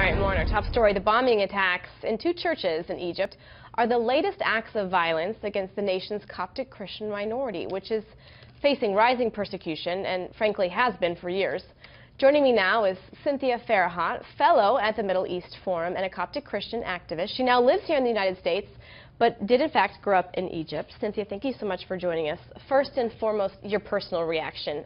right, more on our top story. The bombing attacks in two churches in Egypt are the latest acts of violence against the nation's Coptic Christian minority, which is facing rising persecution and, frankly, has been for years. Joining me now is Cynthia Farrahat, fellow at the Middle East Forum and a Coptic Christian activist. She now lives here in the United States, but did in fact grow up in Egypt. Cynthia, thank you so much for joining us. First and foremost, your personal reaction.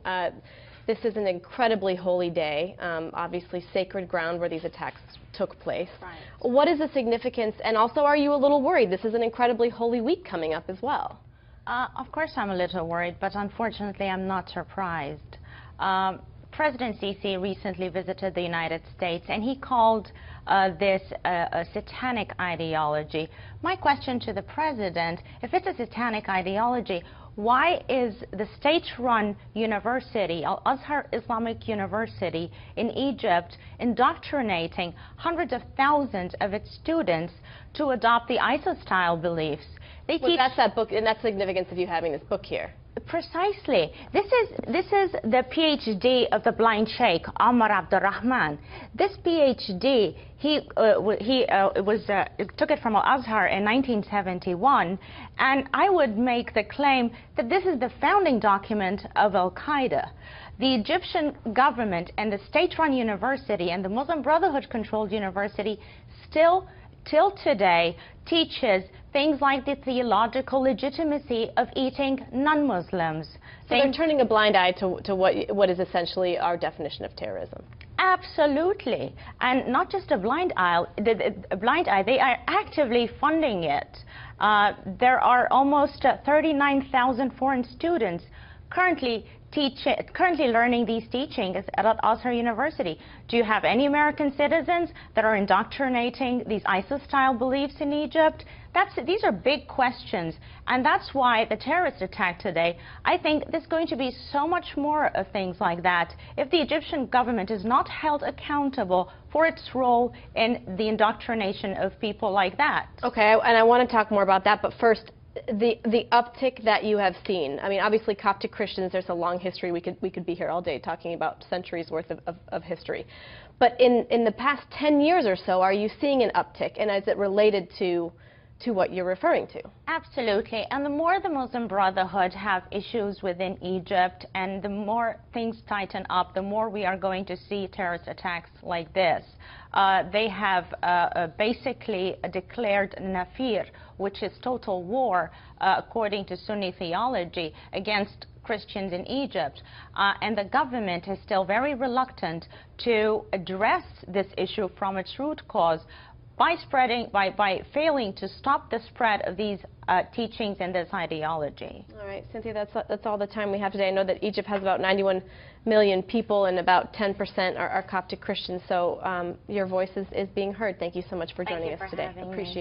This is an incredibly holy day, obviously sacred ground where these attacks took place. Right. What is the significance, and also are you a little worried? This is an incredibly holy week coming up as well. Of course I'm a little worried, but unfortunately I'm not surprised. President Sisi recently visited the United States, and he called this a satanic ideology. My question to the president, if it's a satanic ideology, why is the state-run university, Al-Azhar Islamic University in Egypt, indoctrinating hundreds of thousands of its students to adopt the ISIS-style beliefs? That's that book, and that's the significance of you having this book here. Precisely. This is the PhD of the blind sheikh, Omar Abdurrahman. This PhD, he took it from Al-Azhar in 1971, and I would make the claim that this is the founding document of Al-Qaeda. The Egyptian government and the state-run university and the Muslim Brotherhood-controlled university still, till today, teaches things like the theological legitimacy of eating non-Muslims. So they're turning a blind eye to what is essentially our definition of terrorism. Absolutely. And not just a blind eye, they are actively funding it. There are almost 39,000 foreign students currently learning these teachings at Al-Azhar University. Do you have any American citizens that are indoctrinating these ISIS-style beliefs in Egypt? These are big questions, and that's why the terrorist attack today, I think there's going to be so much more of things like that if the Egyptian government is not held accountable for its role in the indoctrination of people like that. Okay, and I want to talk more about that, but first, the uptick that you have seen. I mean, obviously Coptic Christians, there's a long history. We could be here all day talking about centuries worth of history. But in the past 10 years or so, are you seeing an uptick, and is it related to what you're referring to? Absolutely. And the more the Muslim Brotherhood have issues within Egypt, and the more things tighten up, the more we are going to see terrorist attacks like this. They have basically declared Nafir, which is total war, according to Sunni theology, against Christians in Egypt. And the government is still very reluctant to address this issue from its root cause by failing to stop the spread of these teachings and this ideology. All right, Cynthia, that's all the time we have today. I know that Egypt has about 91 million people and about 10% are Coptic Christians, so your voice is being heard. Thank you so much for joining us today. Appreciate it.